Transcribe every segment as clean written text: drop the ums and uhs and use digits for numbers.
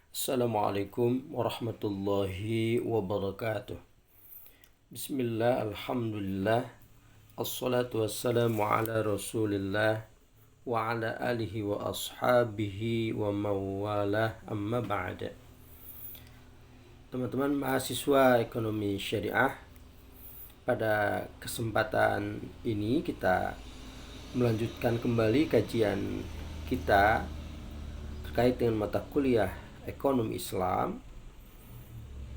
Assalamualaikum warahmatullahi wabarakatuh. Bismillah, alhamdulillah, assalatu wassalamu ala rasulillah wa ala alihi wa ashabihi wa mawalah, amma ba'da. Teman-teman mahasiswa ekonomi syariah, pada kesempatan ini kita melanjutkan kembali kajian kita terkait dengan mata kuliah ekonomi Islam,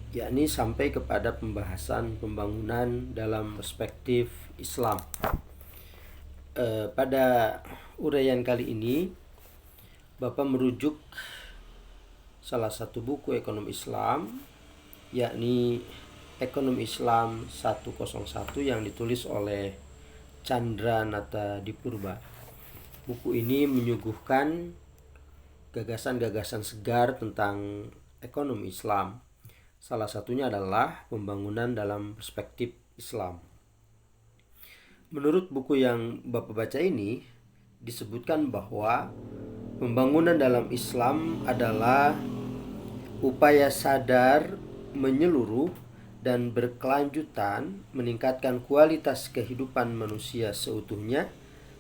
yakni sampai kepada pembahasan pembangunan dalam perspektif Islam. Pada uraian kali ini Bapak merujuk salah satu buku ekonomi Islam, yakni Ekonomi Islam 101 yang ditulis oleh Chandra Nata Dipurba. Buku ini menyuguhkan gagasan-gagasan segar tentang ekonomi Islam. Salah satunya adalah pembangunan dalam perspektif Islam. Menurut buku yang Bapak baca ini, disebutkan bahwa pembangunan dalam Islam adalah upaya sadar, menyeluruh, dan berkelanjutan meningkatkan kualitas kehidupan manusia seutuhnya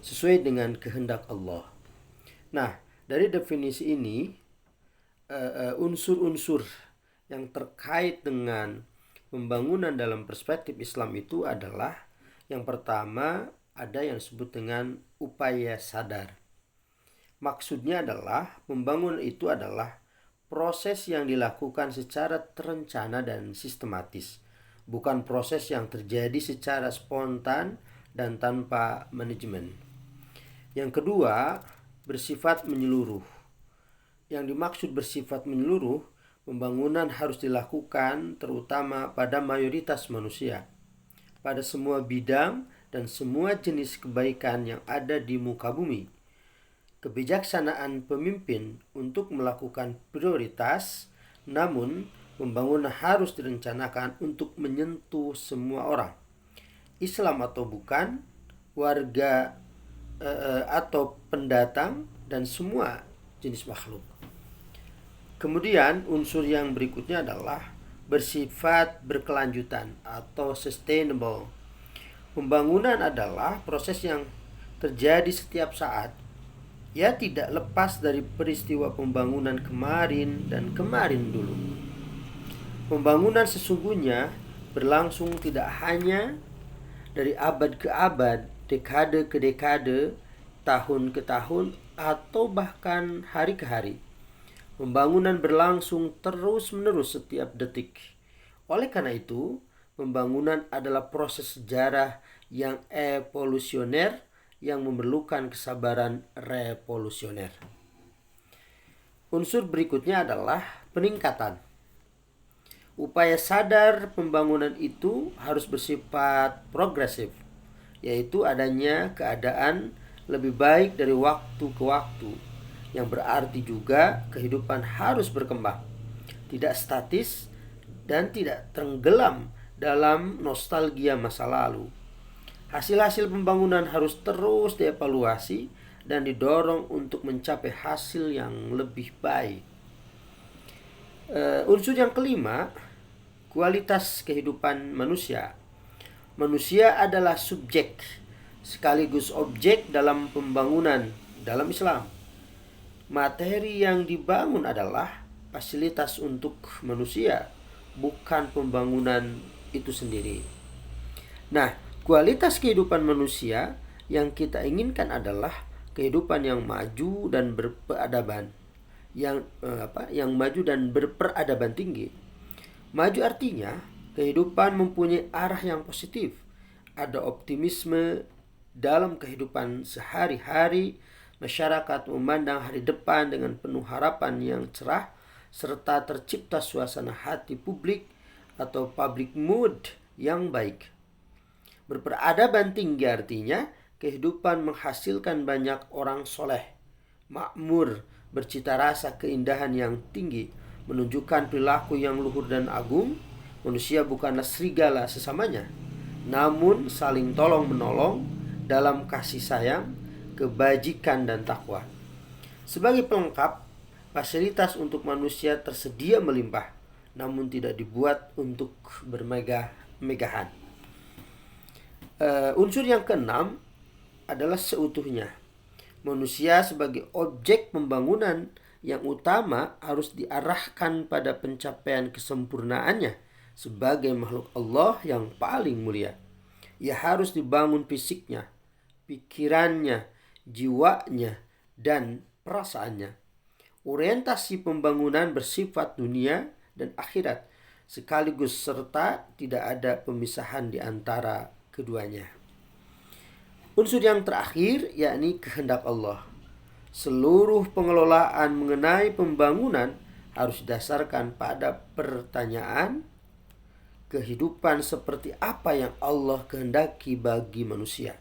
sesuai dengan kehendak Allah. Nah, dari definisi ini, unsur-unsur yang terkait dengan pembangunan dalam perspektif Islam itu adalah, yang pertama ada yang disebut dengan upaya sadar. Maksudnya adalah pembangunan itu adalah proses yang dilakukan secara terencana dan sistematis, bukan proses yang terjadi secara spontan dan tanpa manajemen. Yang kedua, bersifat menyeluruh. Yang dimaksud bersifat menyeluruh, pembangunan harus dilakukan terutama pada mayoritas manusia, pada semua bidang dan semua jenis kebaikan yang ada di muka bumi. Kebijaksanaan pemimpin untuk melakukan prioritas, namun pembangunan harus direncanakan untuk menyentuh semua orang, Islam atau bukan, warga atau pendatang, dan semua jenis makhluk. Kemudian unsur yang berikutnya adalah bersifat berkelanjutan atau sustainable. Pembangunan adalah proses yang terjadi setiap saat. Ya, tidak lepas dari peristiwa pembangunan kemarin dan kemarin dulu. Pembangunan sesungguhnya berlangsung tidak hanya dari abad ke abad, dekade ke dekade, tahun ke tahun, atau bahkan hari ke hari. Pembangunan berlangsung terus-menerus setiap detik. Oleh karena itu, pembangunan adalah proses sejarah yang evolusioner yang memerlukan kesabaran revolusioner. Unsur berikutnya adalah peningkatan. Upaya sadar pembangunan itu harus bersifat progresif, yaitu adanya keadaan lebih baik dari waktu ke waktu, yang berarti juga kehidupan harus berkembang, tidak statis dan tidak tenggelam dalam nostalgia masa lalu. Hasil-hasil pembangunan harus terus dievaluasi dan didorong untuk mencapai hasil yang lebih baik. Unsur yang kelima, kualitas kehidupan manusia. Manusia adalah subjek sekaligus objek dalam pembangunan dalam Islam. Materi yang dibangun adalah fasilitas untuk manusia, bukan pembangunan itu sendiri. Nah, kualitas kehidupan manusia yang kita inginkan adalah kehidupan yang maju dan berperadaban, yang maju dan berperadaban tinggi. Maju artinya kehidupan mempunyai arah yang positif, ada optimisme dalam kehidupan sehari-hari, masyarakat memandang hari depan dengan penuh harapan yang cerah, serta tercipta suasana hati publik atau public mood yang baik. Berperadaban tinggi artinya kehidupan menghasilkan banyak orang soleh, makmur, bercita rasa keindahan yang tinggi, menunjukkan perilaku yang luhur dan agung. Manusia bukanlah serigala sesamanya, namun saling tolong-menolong dalam kasih sayang, kebajikan, dan takwa. Sebagai pelengkap, fasilitas untuk manusia tersedia melimpah, namun tidak dibuat untuk bermegah-megahan. Unsur yang keenam adalah seutuhnya. Manusia sebagai objek pembangunan yang utama harus diarahkan pada pencapaian kesempurnaannya sebagai makhluk Allah yang paling mulia. Ia harus dibangun fisiknya, pikirannya, jiwanya, dan perasaannya. Orientasi pembangunan bersifat dunia dan akhirat sekaligus serta tidak ada pemisahan di antara keduanya. Unsur yang terakhir yakni kehendak Allah. Seluruh pengelolaan mengenai pembangunan harus didasarkan pada pertanyaan kehidupan seperti apa yang Allah kehendaki bagi manusia.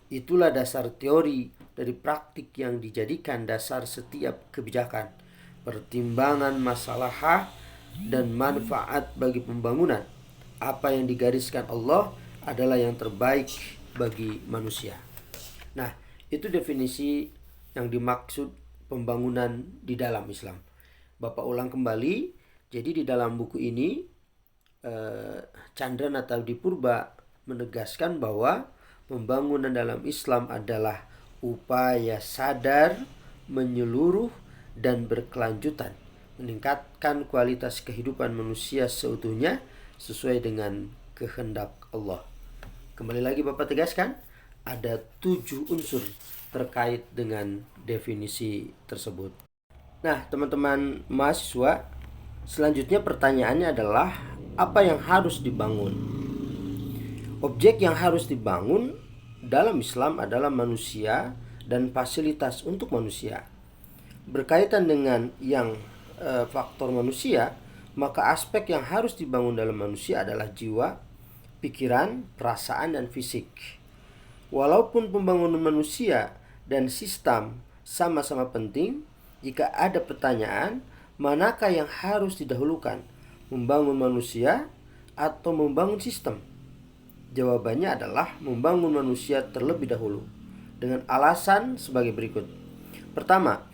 Itulah dasar teori dari praktik yang dijadikan dasar setiap kebijakan, pertimbangan masalah dan manfaat bagi pembangunan. Apa yang digariskan Allah adalah yang terbaik bagi manusia. Nah, itu definisi yang dimaksud pembangunan di dalam Islam. Bapak ulang kembali, jadi di dalam buku ini Chandra Natadipurba menegaskan bahwa pembangunan dalam Islam adalah upaya sadar, menyeluruh, dan berkelanjutan, meningkatkan kualitas kehidupan manusia seutuhnya sesuai dengan kehendak Allah. Kembali lagi Bapak tegaskan, ada 7 unsur terkait dengan definisi tersebut. Nah, teman-teman mahasiswa, selanjutnya pertanyaannya adalah apa yang harus dibangun? Objek yang harus dibangun dalam Islam adalah manusia dan fasilitas untuk manusia. Berkaitan dengan yang faktor manusia, maka aspek yang harus dibangun dalam manusia adalah jiwa, pikiran, perasaan, dan fisik. Walaupun pembangunan manusia dan sistem sama-sama penting, jika ada pertanyaan, manakah yang harus didahulukan, membangun manusia atau membangun sistem? Jawabannya adalah membangun manusia terlebih dahulu, dengan alasan sebagai berikut. Pertama,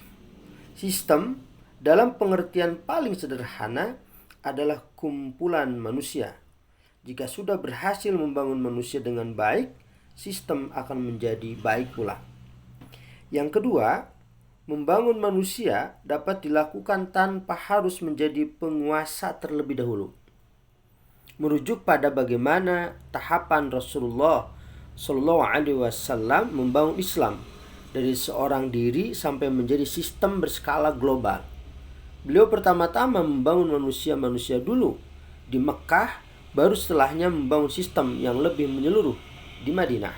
sistem dalam pengertian paling sederhana adalah kumpulan manusia. Jika sudah berhasil membangun manusia dengan baik, sistem akan menjadi baik pula. Yang kedua, membangun manusia dapat dilakukan tanpa harus menjadi penguasa terlebih dahulu. Merujuk pada bagaimana tahapan Rasulullah Shallallahu Alaihi Wasallam membangun Islam dari seorang diri sampai menjadi sistem berskala global. Beliau pertama-tama membangun manusia dulu di Mekah, baru setelahnya membangun sistem yang lebih menyeluruh di Madinah.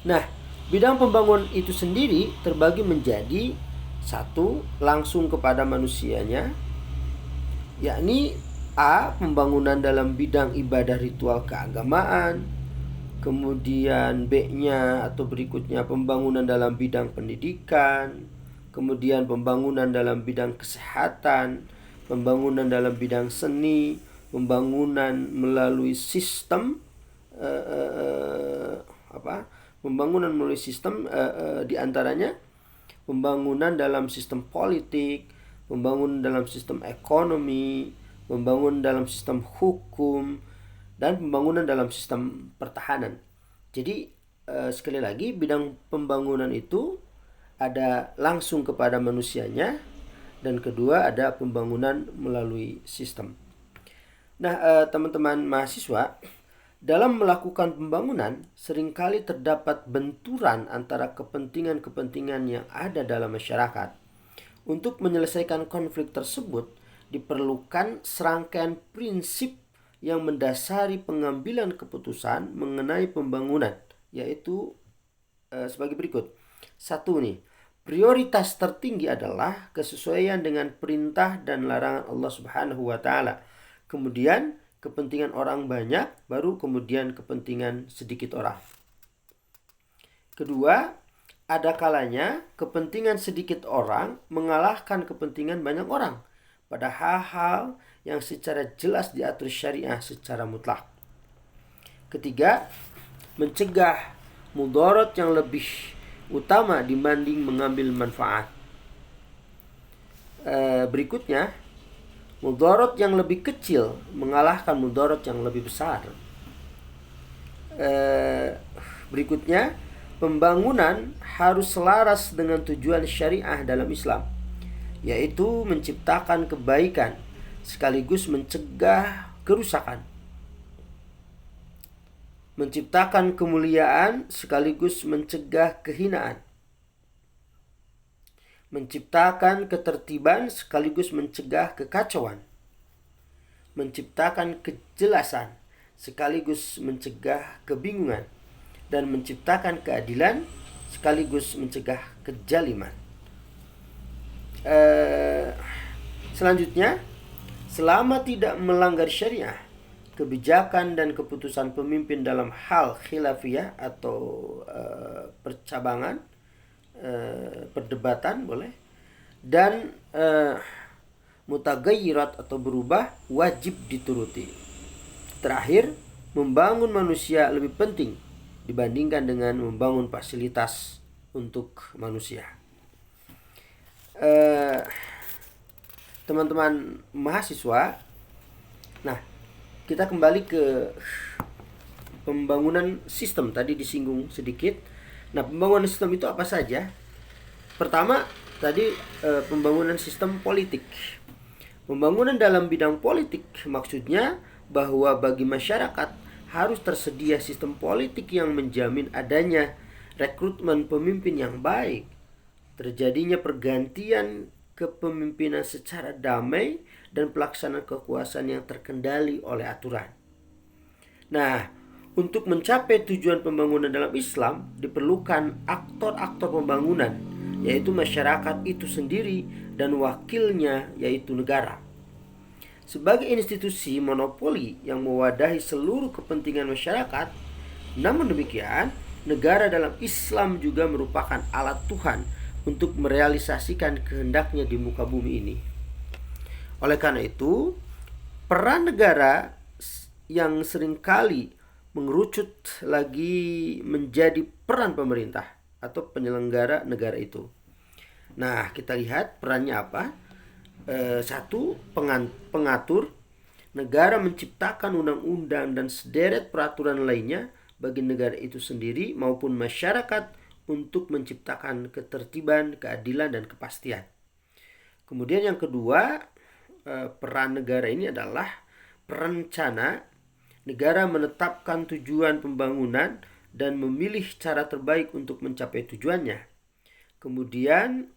Nah, bidang pembangunan itu sendiri terbagi menjadi satu, langsung kepada manusianya, yakni A. Pembangunan dalam bidang ibadah ritual keagamaan. Kemudian B-nya atau berikutnya pembangunan dalam bidang pendidikan. Kemudian pembangunan dalam bidang kesehatan, pembangunan dalam bidang seni, pembangunan melalui sistem pembangunan melalui sistem diantaranya pembangunan dalam sistem politik, pembangunan dalam sistem ekonomi, pembangunan dalam sistem hukum, dan pembangunan dalam sistem pertahanan. Jadi sekali lagi, bidang pembangunan itu ada langsung kepada manusianya, dan kedua ada pembangunan melalui sistem. Nah, teman-teman mahasiswa, dalam melakukan pembangunan seringkali terdapat benturan antara kepentingan-kepentingan yang ada dalam masyarakat. Untuk menyelesaikan konflik tersebut diperlukan serangkaian prinsip yang mendasari pengambilan keputusan mengenai pembangunan, yaitu sebagai berikut. Satu nih, prioritas tertinggi adalah kesesuaian dengan perintah dan larangan Allah Subhanahu wa taala. Kemudian kepentingan orang banyak, baru kemudian kepentingan sedikit orang. Kedua, ada kalanya kepentingan sedikit orang mengalahkan kepentingan banyak orang pada hal-hal yang secara jelas diatur syariah secara mutlak. Ketiga, mencegah mudarat yang lebih utama dibanding mengambil manfaat. Berikutnya, mudarat yang lebih kecil mengalahkan mudarat yang lebih besar. Berikutnya, pembangunan harus selaras dengan tujuan syariah dalam Islam, yaitu menciptakan kebaikan sekaligus mencegah kerusakan, menciptakan kemuliaan sekaligus mencegah kehinaan, menciptakan ketertiban sekaligus mencegah kekacauan, menciptakan kejelasan sekaligus mencegah kebingungan, dan menciptakan keadilan sekaligus mencegah kezaliman. Selanjutnya, selama tidak melanggar syariah, kebijakan dan keputusan pemimpin dalam hal khilafiyah atau percabangan, perdebatan boleh, dan mutagayyirat atau berubah wajib dituruti. Terakhir, membangun manusia lebih penting dibandingkan dengan membangun fasilitas untuk manusia. Teman-teman mahasiswa, nah kita kembali ke pembangunan sistem, tadi disinggung sedikit. Nah, pembangunan sistem itu apa saja? Pertama, tadi pembangunan sistem politik. Pembangunan dalam bidang politik maksudnya bahwa bagi masyarakat harus tersedia sistem politik yang menjamin adanya rekrutmen pemimpin yang baik, terjadinya pergantian kepemimpinan secara damai, dan pelaksanaan kekuasaan yang terkendali oleh aturan. Nah, untuk mencapai tujuan pembangunan dalam Islam diperlukan aktor-aktor pembangunan, yaitu masyarakat itu sendiri dan wakilnya, yaitu negara. Sebagai institusi monopoli yang mewadahi seluruh kepentingan masyarakat, namun demikian, negara dalam Islam juga merupakan alat Tuhan untuk merealisasikan kehendaknya di muka bumi ini. Oleh karena itu, peran negara yang seringkali mengerucut lagi menjadi peran pemerintah atau penyelenggara negara itu. Nah, kita lihat perannya apa? Satu, pengatur. Negara menciptakan undang-undang dan sederet peraturan lainnya bagi negara itu sendiri maupun masyarakat untuk menciptakan ketertiban, keadilan, dan kepastian. Kemudian yang kedua, peran negara ini adalah perencana. Negara menetapkan tujuan pembangunan dan memilih cara terbaik untuk mencapai tujuannya. Kemudian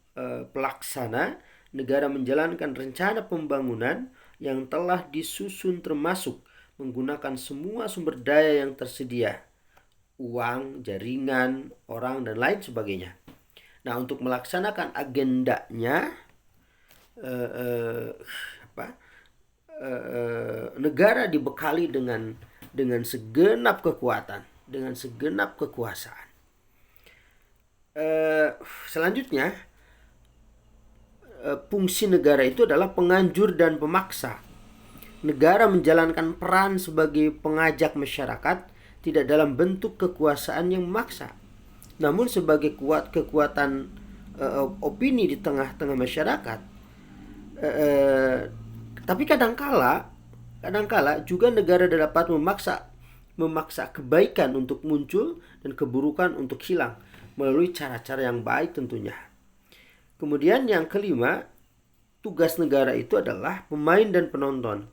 pelaksana. Negara menjalankan rencana pembangunan yang telah disusun termasuk menggunakan semua sumber daya yang tersedia, uang, jaringan, orang, dan lain sebagainya. Nah, untuk melaksanakan agendanya, negara dibekali dengan segenap kekuatan, dengan segenap kekuasaan. Selanjutnya, fungsi negara itu adalah penganjur dan pemaksa. Negara menjalankan peran sebagai pengajak masyarakat, tidak dalam bentuk kekuasaan yang memaksa, namun sebagai kekuatan opini di tengah-tengah masyarakat. Tapi kadangkala juga negara dapat memaksa kebaikan untuk muncul dan keburukan untuk hilang melalui cara-cara yang baik tentunya. Kemudian yang kelima, tugas negara itu adalah pemain dan penonton.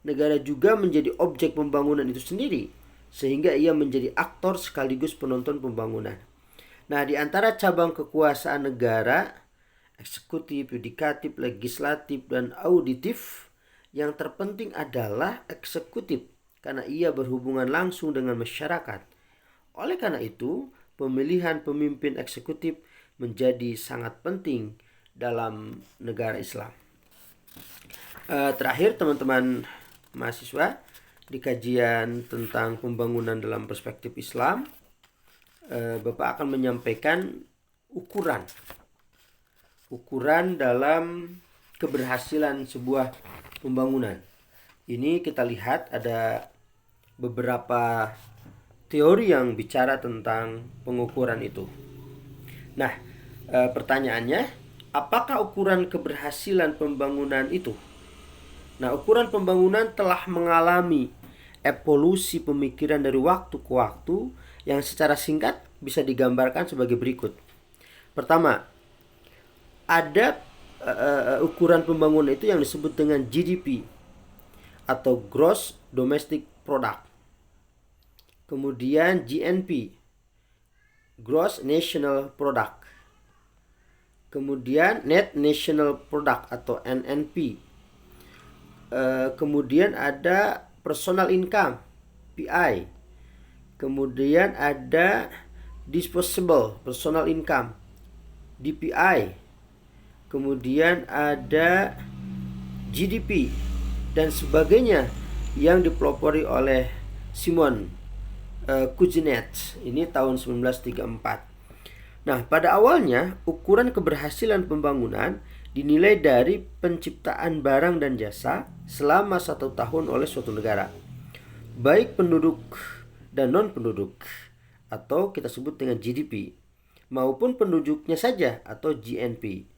Negara juga menjadi objek pembangunan itu sendiri, sehingga ia menjadi aktor sekaligus penonton pembangunan. Nah, di antara cabang kekuasaan negara, eksekutif, yudikatif, legislatif, dan auditif, yang terpenting adalah eksekutif, karena ia berhubungan langsung dengan masyarakat. Oleh karena itu, pemilihan pemimpin eksekutif menjadi sangat penting dalam negara Islam. Terakhir, teman-teman mahasiswa, di kajian tentang pembangunan dalam perspektif Islam, Bapak akan menyampaikan ukuran dalam keberhasilan sebuah pembangunan. Ini kita lihat ada beberapa teori yang bicara tentang pengukuran itu. Nah, pertanyaannya, apakah ukuran keberhasilan pembangunan itu? Nah, ukuran pembangunan telah mengalami evolusi pemikiran dari waktu ke waktu yang secara singkat bisa digambarkan sebagai berikut. Pertama, ada ukuran pembangunan itu yang disebut dengan GDP atau Gross Domestic Product. Kemudian GNP, Gross National Product. Kemudian Net National Product atau NNP. Kemudian ada Personal Income, PI. Kemudian ada Disposable Personal Income, DPI. Kemudian ada GDP dan sebagainya yang dipelopori oleh Simon Kuznets ini tahun 1934. Nah, pada awalnya ukuran keberhasilan pembangunan dinilai dari penciptaan barang dan jasa selama 1 tahun oleh suatu negara, baik penduduk dan non-penduduk atau kita sebut dengan GDP, maupun penduduknya saja atau GNP.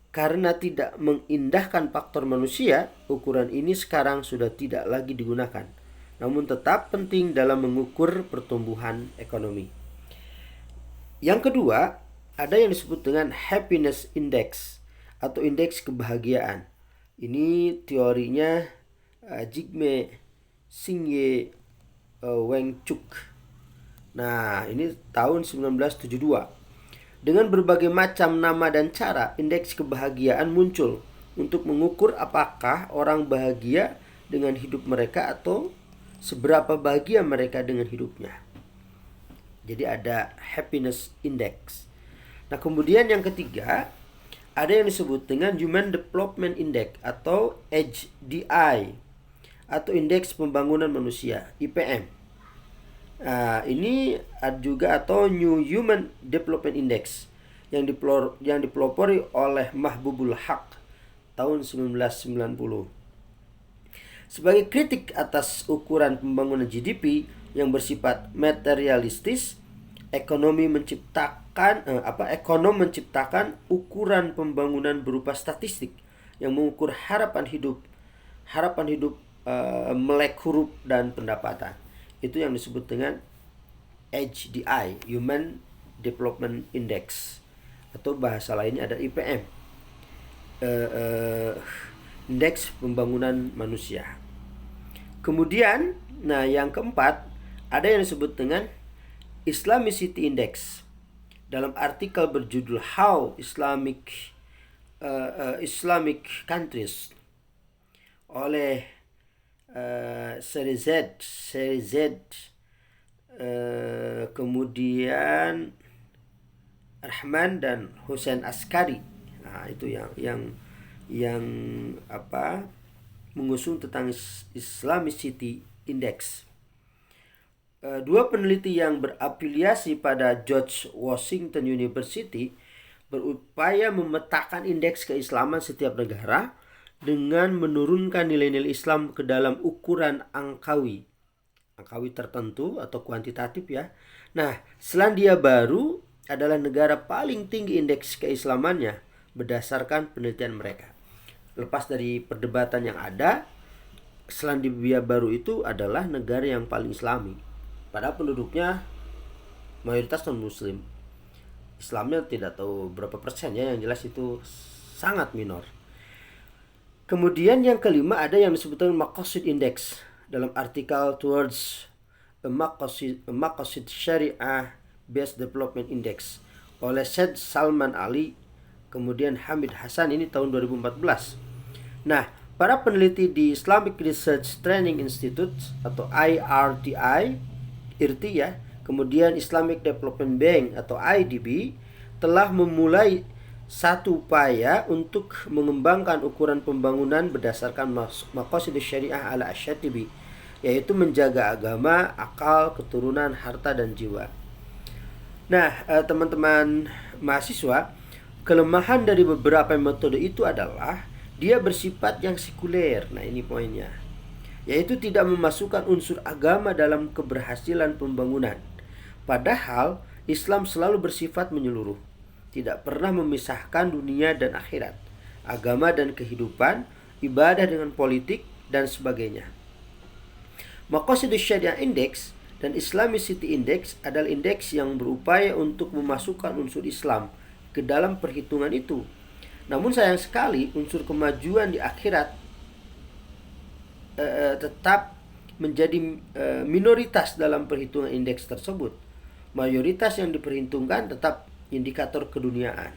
Karena tidak mengindahkan faktor manusia, ukuran ini sekarang sudah tidak lagi digunakan, namun tetap penting dalam mengukur pertumbuhan ekonomi. Yang kedua, ada yang disebut dengan happiness index atau indeks kebahagiaan. Ini teorinya Jigme Singye Wangchuk. Nah, ini tahun 1972. Dengan berbagai macam nama dan cara, indeks kebahagiaan muncul untuk mengukur apakah orang bahagia dengan hidup mereka atau seberapa bahagia mereka dengan hidupnya. Jadi ada happiness index. Nah, kemudian yang ketiga, ada yang disebut dengan Human Development Index atau HDI atau Indeks Pembangunan Manusia, IPM. Nah, ini juga atau New Human Development Index yang dipelopori oleh Mahbubul Haq tahun 1990. Sebagai kritik atas ukuran pembangunan GDP yang bersifat materialistis, ekonom menciptakan ukuran pembangunan berupa statistik yang mengukur harapan hidup melek huruf dan pendapatan. Itu yang disebut dengan HDI, Human Development Index, atau bahasa lainnya ada IPM, Indeks Pembangunan Manusia. Kemudian, yang keempat, ada yang disebut dengan Islamicity Index. Dalam artikel berjudul How Islamic Countries oleh Seri Z, kemudian Rahman dan Hussein Askari. Nah, itu yang mengusung tentang Islamicity Index. Dua peneliti yang berafiliasi pada George Washington University berupaya memetakan indeks keislaman setiap negara dengan menurunkan nilai-nilai Islam ke dalam ukuran angkawi tertentu atau kuantitatif ya. Nah, Selandia Baru adalah negara paling tinggi indeks keislamannya berdasarkan penelitian mereka. Lepas dari perdebatan yang ada, Selandia Baru itu adalah negara yang paling Islami. Padahal penduduknya mayoritas non-Muslim. Islamnya tidak tahu berapa persen ya, yang jelas itu sangat minor. Kemudian yang kelima ada yang disebut dengan Maqasid Index dalam artikel Towards a Maqasid Syariah Based Development Index oleh Syed Salman Ali, kemudian Hamid Hasan, ini tahun 2014. Nah, para peneliti di Islamic Research Training Institute atau IRTI, kemudian Islamic Development Bank atau IDB telah memulai satu upaya untuk mengembangkan ukuran pembangunan berdasarkan Maqasid Syariah ala Asyatibi, yaitu menjaga agama, akal, keturunan, harta, dan jiwa. Nah, teman-teman mahasiswa, kelemahan dari beberapa metode itu adalah dia bersifat yang sekuler. Nah, ini poinnya, yaitu tidak memasukkan unsur agama dalam keberhasilan pembangunan. Padahal Islam selalu bersifat menyeluruh. tidak pernah memisahkan dunia dan akhirat, agama dan kehidupan, ibadah dengan politik, dan sebagainya. Maqasidus Syariah Index dan Islamicity Index adalah indeks yang berupaya untuk memasukkan unsur Islam ke dalam perhitungan itu. Namun sayang sekali unsur kemajuan di akhirat tetap menjadi minoritas dalam perhitungan indeks tersebut. Mayoritas yang diperhitungkan tetap indikator keduniaan.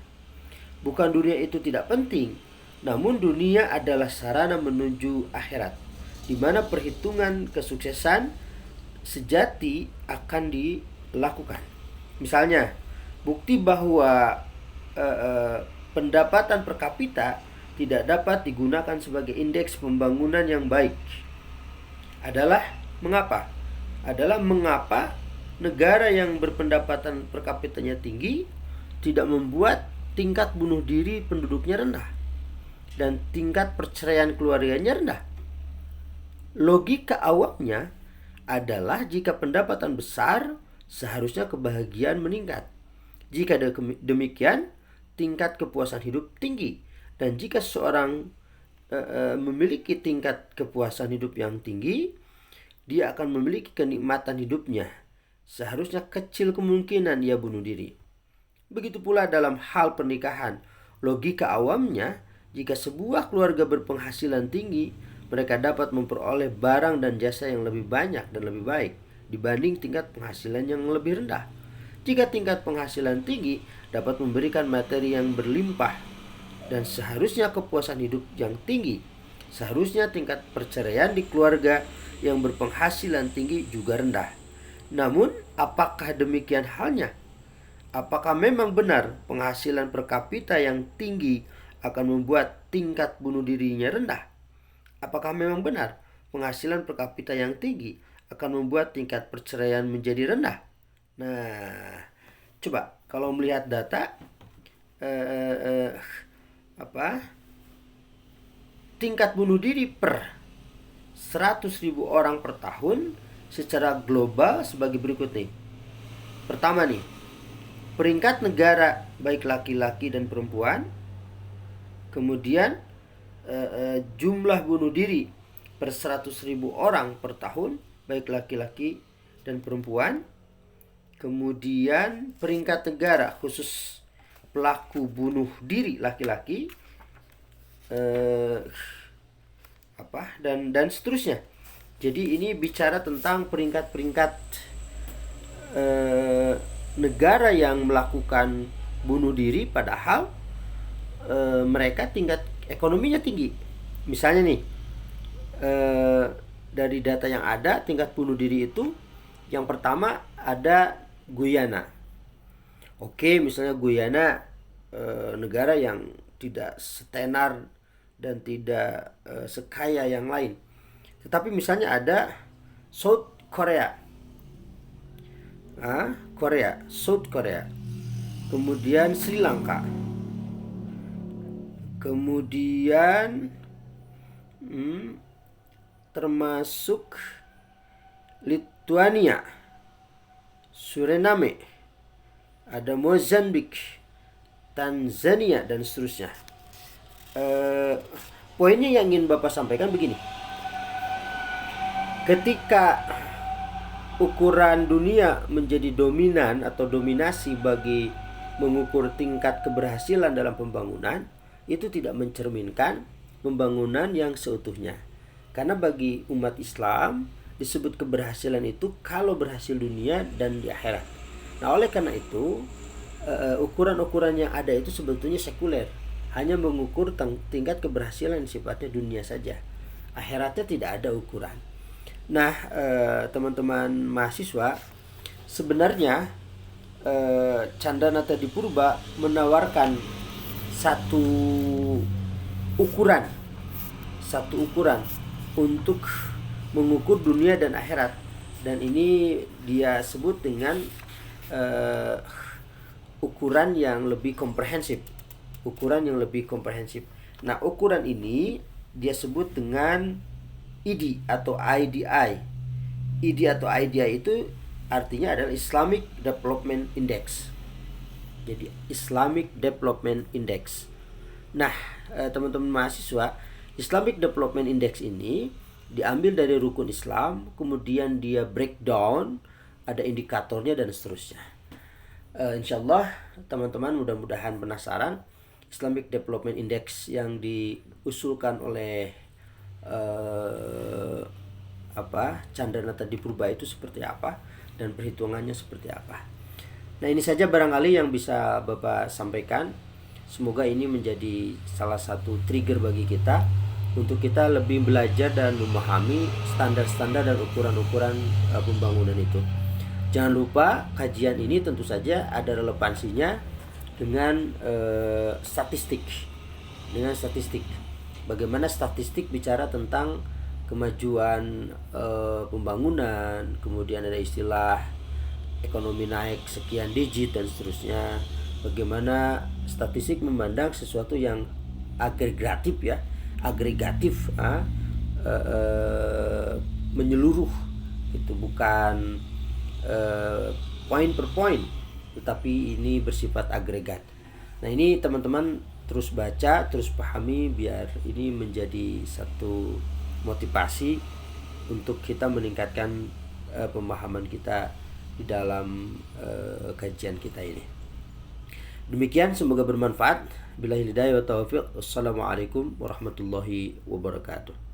Bukan dunia itu tidak penting, namun dunia adalah sarana menuju akhirat, di mana perhitungan kesuksesan sejati akan dilakukan. Misalnya, bukti bahwa pendapatan per kapita tidak dapat digunakan sebagai indeks pembangunan yang baik adalah mengapa? Negara yang berpendapatan per kapitanya tinggi tidak membuat tingkat bunuh diri penduduknya rendah dan tingkat perceraian keluarganya rendah. Logika awamnya adalah jika pendapatan besar, seharusnya kebahagiaan meningkat. Jika demikian, tingkat kepuasan hidup tinggi. Dan jika seseorang memiliki tingkat kepuasan hidup yang tinggi, dia akan memiliki kenikmatan hidupnya. Seharusnya kecil kemungkinan ia bunuh diri. Begitu pula dalam hal pernikahan. Logika awamnya, jika sebuah keluarga berpenghasilan tinggi, mereka dapat memperoleh barang dan jasa yang lebih banyak dan lebih baik dibanding tingkat penghasilan yang lebih rendah. Jika tingkat penghasilan tinggi dapat memberikan materi yang berlimpah dan seharusnya kepuasan hidup yang tinggi, seharusnya tingkat perceraian di keluarga yang berpenghasilan tinggi juga rendah. Namun, apakah demikian halnya? Apakah memang benar penghasilan per kapita yang tinggi akan membuat tingkat bunuh dirinya rendah? Apakah memang benar penghasilan per kapita yang tinggi akan membuat tingkat perceraian menjadi rendah? Nah, coba kalau melihat data tingkat bunuh diri per 100.000 orang per tahun secara global sebagai berikut nih. Pertama nih, peringkat negara baik laki-laki dan perempuan. Kemudian jumlah bunuh diri per 100.000 orang per tahun baik laki-laki dan perempuan. Kemudian peringkat negara khusus pelaku bunuh diri laki-laki, dan seterusnya. Jadi ini bicara tentang peringkat-peringkat negara yang melakukan bunuh diri padahal mereka tingkat ekonominya tinggi. Misalnya nih, dari data yang ada, tingkat bunuh diri itu yang pertama ada Guyana. Oke, misalnya Guyana negara yang tidak setenar dan tidak sekaya yang lain. Tetapi misalnya ada South Korea. South Korea. Kemudian Sri Lanka. Kemudian termasuk Lithuania, Suriname, ada Mozambik, Tanzania, dan seterusnya. Poinnya yang ingin Bapak sampaikan begini. Ketika ukuran dunia menjadi dominan atau dominasi bagi mengukur tingkat keberhasilan dalam pembangunan, itu tidak mencerminkan pembangunan yang seutuhnya. Karena bagi umat Islam disebut keberhasilan itu kalau berhasil dunia dan di akhirat. Nah, oleh karena itu ukuran-ukuran yang ada itu sebetulnya sekuler, hanya mengukur tingkat keberhasilan sifatnya dunia saja. Akhiratnya tidak ada ukuran. Nah, teman-teman mahasiswa, sebenarnya Candanata Dipurba menawarkan satu ukuran untuk mengukur dunia dan akhirat, dan ini dia sebut dengan ukuran yang lebih komprehensif. Nah, ukuran ini dia sebut dengan IDI atau IDI. IDI atau IDI itu artinya adalah Islamic Development Index. Jadi Islamic Development Index. Nah, teman-teman mahasiswa, Islamic Development Index ini diambil dari rukun Islam, kemudian dia breakdown, ada indikatornya dan seterusnya. Insyaallah teman-teman mudah-mudahan penasaran Islamic Development Index yang diusulkan oleh Chandranata Dipurba itu seperti apa dan perhitungannya seperti apa. Nah, ini saja barangkali yang bisa Bapak sampaikan. Semoga ini menjadi salah satu trigger bagi kita untuk kita lebih belajar dan memahami standar-standar dan ukuran-ukuran pembangunan itu. Jangan lupa kajian ini tentu saja ada relevansinya dengan statistik. Dengan statistik. Bagaimana statistik bicara tentang kemajuan pembangunan, kemudian ada istilah ekonomi naik sekian digit dan seterusnya. Bagaimana statistik memandang sesuatu yang agregatif ya, menyeluruh. Itu bukan poin per poin, tetapi ini bersifat agregat. Nah, ini teman-teman terus baca, terus pahami biar ini menjadi satu motivasi untuk kita meningkatkan pemahaman kita di dalam kajian kita ini. Demikian, semoga bermanfaat. Billahi hidayah wa taufiq. Wassalamualaikum warahmatullahi wabarakatuh.